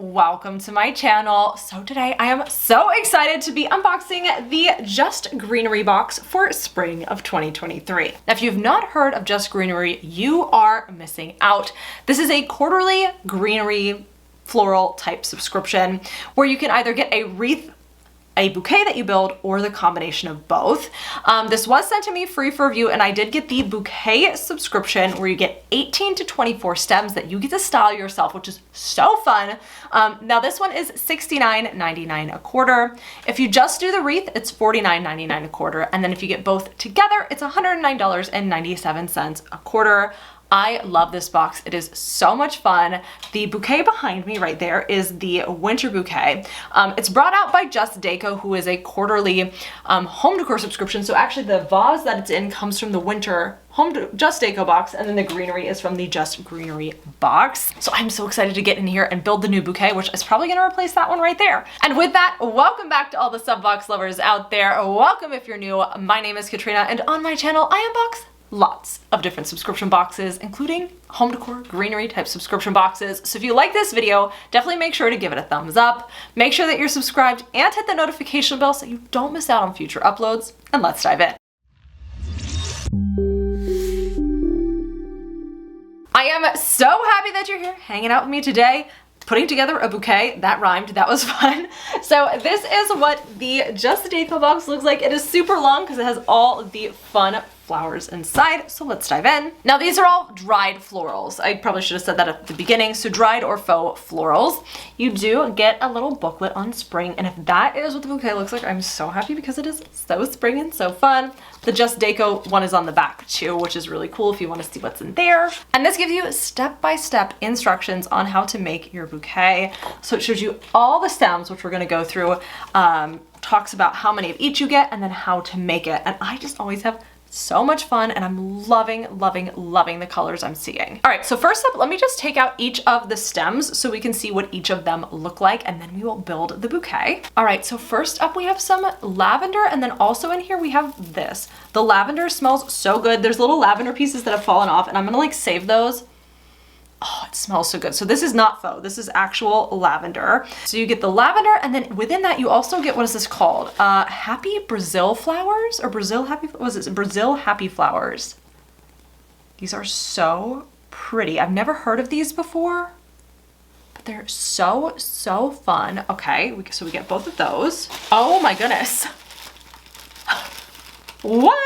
welcome to my channel. So today I am so excited to be unboxing the Just Greenery box for spring of 2023. Now, if you've not heard of Just Greenery, you are missing out. This is a quarterly greenery floral type subscription where you can either get a wreath, a bouquet that you build, or the combination of both. This was sent to me free for review, and I did get the bouquet subscription where you get 18 to 24 stems that you get to style yourself, which is so fun. Now this one is $69.99 a quarter. If you just do the wreath, it's $49.99 a quarter. And then if you get both together, it's $109.97 a quarter. I love this box. It is so much fun. The bouquet behind me right there is the winter bouquet. It's brought out by Just Deco, who is a quarterly home decor subscription. So actually the vase that it's in comes from the winter Just Deco box, and then the greenery is from the Just Greenery box. So I'm so excited to get in here and build the new bouquet, which is probably gonna replace that one right there. And with that, welcome back to all the SubBox lovers out there. Welcome if you're new. My name is Katrina, and on my channel, I unbox lots of different subscription boxes, including home decor, greenery type subscription boxes. So if you like this video, definitely make sure to give it a thumbs up. Make sure that you're subscribed and hit the notification bell so you don't miss out on future uploads. And let's dive in. I am so happy that you're here hanging out with me today, putting together a bouquet. That rhymed, that was fun. So this is what the Just Deco box looks like. It is super long because it has all the fun flowers inside, so let's dive in. Now these are all dried florals. I probably should have said that at the beginning. So dried or faux florals. You do get a little booklet on spring, and if that is what the bouquet looks like, I'm so happy because it is so spring and so fun. The Just Deco one is on the back too, which is really cool if you want to see what's in there. And this gives you step-by-step instructions on how to make your bouquet. So it shows you all the stems, which we're going to go through, talks about how many of each you get, and then how to make it. And I just always have so much fun, and I'm loving the colors I'm seeing. All right, so first up, let me just take out each of the stems so we can see what each of them look like, and then we will build the bouquet. All right, so first up we have some lavender, and then also in here we have this. The lavender smells so good. There's little lavender pieces that have fallen off, and I'm gonna like save those. Oh, it smells so good. So this is not faux, this is actual lavender. So you get the lavender, and then within that you also get, what is this called? Happy Brazil flowers, or Brazil happy, what was it? Brazil happy flowers. These are so pretty. I've never heard of these before, but they're so fun. Okay, so we get both of those. Oh my goodness. What?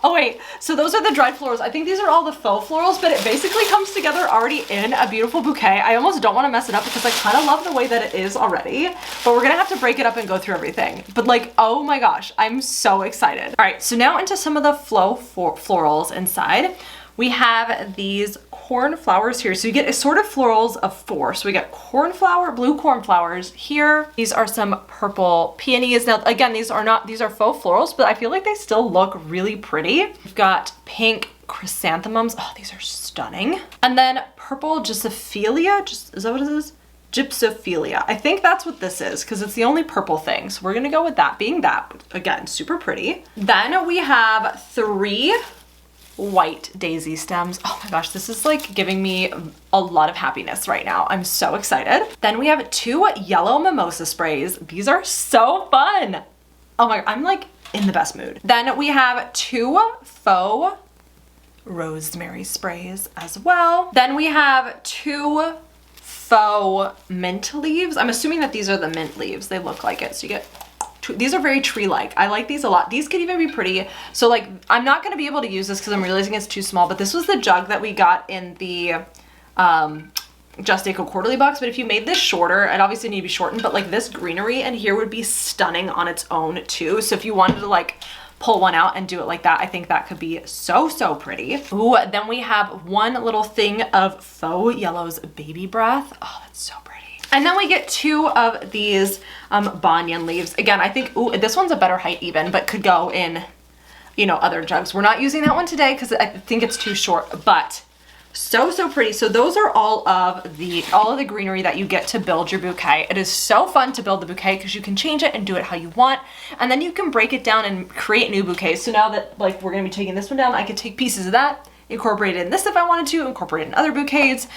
Oh wait, so those are the dried florals. I think these are all the faux florals, but it basically comes together already in a beautiful bouquet. I almost don't want to mess it up because I kind of love the way that it is already, but we're gonna have to break it up and go through everything. But like, oh my gosh, I'm so excited. All right, so now into some of the florals inside. We have these cornflowers here. So you get assorted florals of 4. So we got cornflower, blue cornflowers here. These are some purple peonies. Now, again, these are faux florals, but I feel like they still look really pretty. We've got pink chrysanthemums. Oh, these are stunning. And then purple gypsophilia. Is that what it is? Gypsophilia. I think that's what this is because it's the only purple thing. So we're gonna go with that being that. Again, super pretty. Then we have 3 white daisy stems. Oh my gosh, this is like giving me a lot of happiness right now. I'm so excited. Then we have 2 yellow mimosa sprays. These are so fun. Oh my, I'm like in the best mood. Then we have 2 faux rosemary sprays as well. Then we have 2 faux mint leaves. I'm assuming that these are the mint leaves. They look like it. So you get these are very tree-like. I like these a lot. These could even be pretty. So like, I'm not gonna be able to use this because I'm realizing it's too small, but this was the jug that we got in the Just Deco quarterly box. But if you made this shorter, it obviously need to be shortened, but like this greenery in here would be stunning on its own too. So if you wanted to like pull one out and do it like that, I think that could be so pretty. Ooh, then we have one little thing of faux yellows baby breath. Oh, that's so pretty. And then we get 2 of these banyan leaves. Again, I think, ooh, this one's a better height even, but could go in, you know, other jugs. We're not using that one today because I think it's too short, but so pretty. So those are all of the greenery that you get to build your bouquet. It is so fun to build the bouquet because you can change it and do it how you want, and then you can break it down and create new bouquets. So now that like we're gonna be taking this one down, I could take pieces of that incorporate it in this if I wanted to, incorporate it in other bouquets.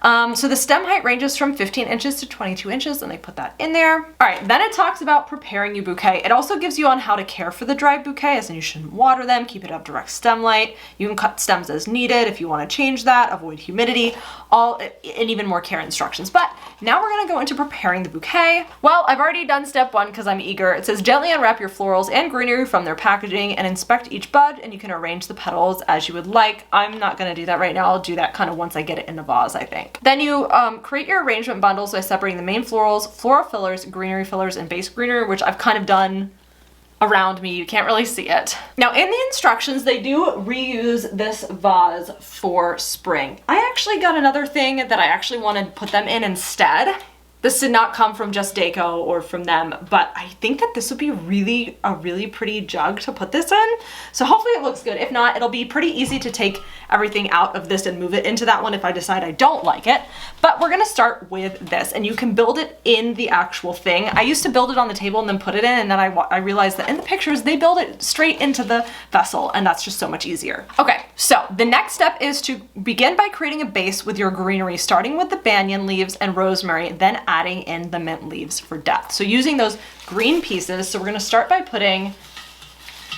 So the stem height ranges from 15 inches to 22 inches, and I put that in there. All right, then it talks about preparing your bouquet. It also gives you on how to care for the dried bouquet, as in you shouldn't water them, keep it up direct stem light. You can cut stems as needed if you want to change that, avoid humidity, and even more care instructions. But now we're gonna go into preparing the bouquet. Well, I've already done step one because I'm eager. It says gently unwrap your florals and greenery from their packaging and inspect each bud, and you can arrange the petals as you would like. I'm not gonna do that right now. I'll do that kind of once I get it in the vase, I think. Then you create your arrangement bundles by separating the main florals, floral fillers, greenery fillers, and base greenery, which I've kind of done around me. You can't really see it. Now in the instructions, they do reuse this vase for spring. I actually got another thing that I actually want to put them in instead. This did not come from Just Deco or from them, but I think that this would be a really pretty jug to put this in. So hopefully it looks good. If not, it'll be pretty easy to take everything out of this and move it into that one if I decide I don't like it. But we're gonna start with this, and you can build it in the actual thing. I used to build it on the table and then put it in, and then I realized that in the pictures, they build it straight into the vessel, and that's just so much easier. Okay, so the next step is to begin by creating a base with your greenery, starting with the banyan leaves and rosemary, then adding in the mint leaves for depth. So using those green pieces, so we're gonna start by putting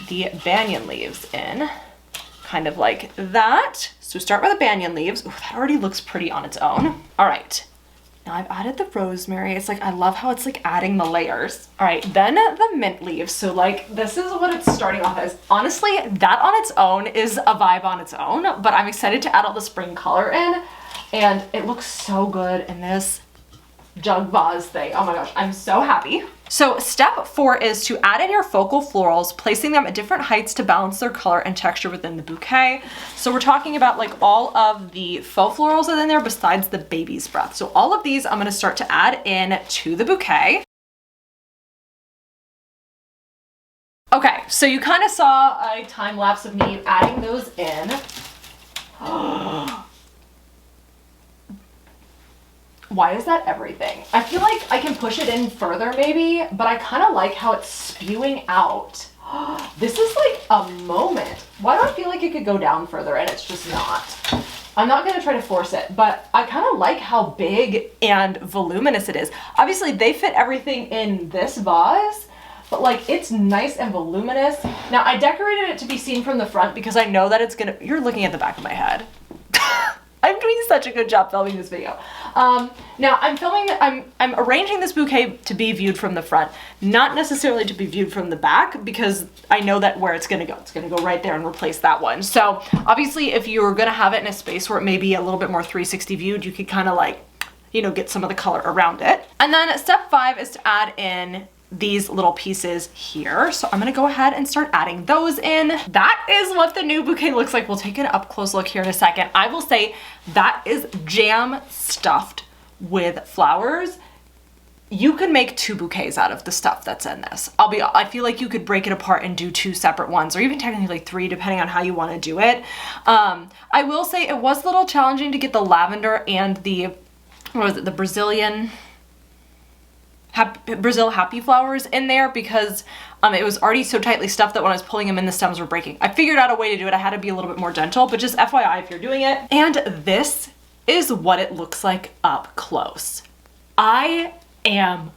the banyan leaves in, kind of like that. So start with the banyan leaves. Ooh, that already looks pretty on its own. All right, now I've added the rosemary. It's like, I love how it's like adding the layers. All right, then the mint leaves. So like, this is what it's starting off as. Honestly, that on its own is a vibe on its own, but I'm excited to add all the spring color in, and it looks so good in this jug vase thing. Oh my gosh, I'm so happy. So step 4 is to add in your focal florals, placing them at different heights to balance their color and texture within the bouquet. So we're talking about like all of the faux florals that are in there besides the baby's breath. So all of these I'm going to start to add in to the bouquet. Okay, so you kind of saw a time lapse of me adding those in. Why is that everything? I feel like I can push it in further maybe, but I kind of like how it's spewing out. This is like a moment. Why do I feel like it could go down further and it's just not? I'm not gonna try to force it, but I kind of like how big and voluminous it is. Obviously they fit everything in this vase, but like it's nice and voluminous. Now I decorated it to be seen from the front because I know that it's gonna, you're looking at the back of my head. I'm doing such a good job filming this video. Now I'm arranging this bouquet to be viewed from the front, not necessarily to be viewed from the back, because I know that where it's gonna go right there and replace that one. So obviously if you're gonna have it in a space where it may be a little bit more 360 viewed, you could kind of like, you know, get some of the color around it. And then step 5 is to add in these little pieces here. So I'm gonna go ahead and start adding those in. That is what the new bouquet looks like. We'll take an up close look here in a second. I will say that is jam stuffed with flowers. You can make 2 bouquets out of the stuff that's in this. I feel like you could break it apart and do 2 separate ones, or even technically like 3, depending on how you want to do it. I will say it was a little challenging to get the lavender and the, what was it, the Brazil Happy Flowers in there, because it was already so tightly stuffed that when I was pulling them in, the stems were breaking. I figured out a way to do it. I had to be a little bit more gentle, but just FYI if you're doing it. And this is what it looks like up close. I am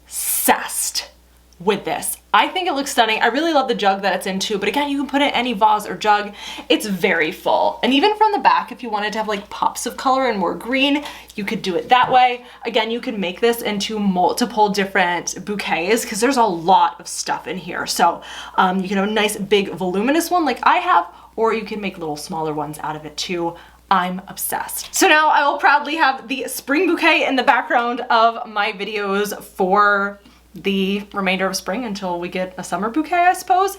obsessed with this. I think it looks stunning. I really love the jug that it's in too, but again, you can put it in any vase or jug. It's very full. And even from the back, if you wanted to have like pops of color and more green, you could do it that way. Again, you can make this into multiple different bouquets because there's a lot of stuff in here. So you can have a nice big voluminous one like I have, or you can make little smaller ones out of it too. I'm obsessed. So now I will proudly have the spring bouquet in the background of my videos for the remainder of spring until we get a summer bouquet, I suppose.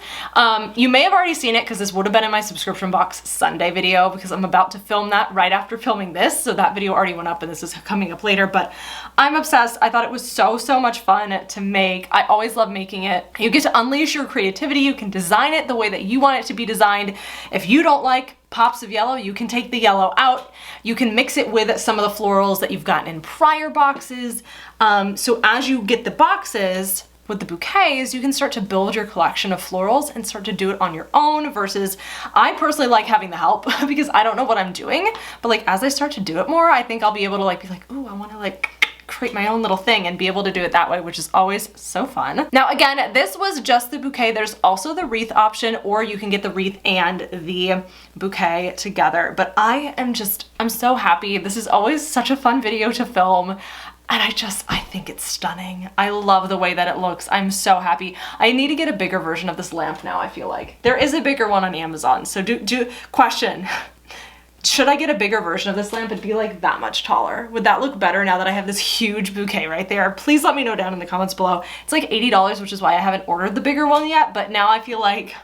You may have already seen it because this would have been in my subscription box Sunday video, because I'm about to film that right after filming this. So that video already went up and this is coming up later, but I'm obsessed. I thought it was so much fun to make. I always love making it. You get to unleash your creativity. You can design it the way that you want it to be designed. If you don't like pops of yellow, you can take the yellow out. You can mix it with some of the florals that you've gotten in prior boxes. So as you get the boxes, with the bouquets, you can start to build your collection of florals and start to do it on your own versus I personally like having the help because I don't know what I'm doing. But like as I start to do it more, I think I'll be able to like be like, ooh, I want to like create my own little thing and be able to do it that way, which is always so fun. Now again, this was just the bouquet. There's also the wreath option, or you can get the wreath and the bouquet together. But I'm so happy. This is always such a fun video to film. And I think it's stunning. I love the way that it looks. I'm so happy. I need to get a bigger version of this lamp now, I feel like. There is a bigger one on Amazon. So question. Should I get a bigger version of this lamp and be like that much taller? Would that look better now that I have this huge bouquet right there? Please let me know down in the comments below. It's like $80, which is why I haven't ordered the bigger one yet, but now I feel like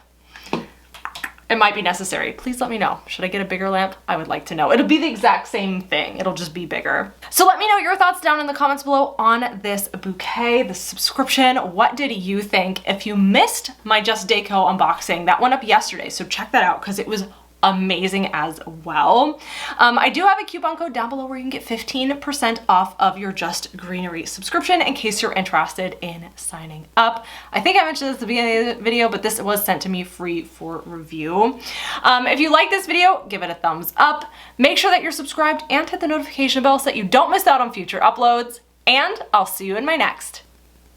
it might be necessary. Please let me know. Should I get a bigger lamp? I would like to know. It'll be the exact same thing. It'll just be bigger. So let me know your thoughts down in the comments below on this bouquet, the subscription. What did you think? If you missed my Just Deco unboxing, that went up yesterday, so check that out because it was amazing as well. I do have a coupon code down below where you can get 15% off of your Just Greenery subscription in case you're interested in signing up. I think I mentioned this at the beginning of the video, but this was sent to me free for review. If you like this video, give it a thumbs up. Make sure that you're subscribed and hit the notification bell so that you don't miss out on future uploads. And I'll see you in my next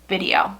video.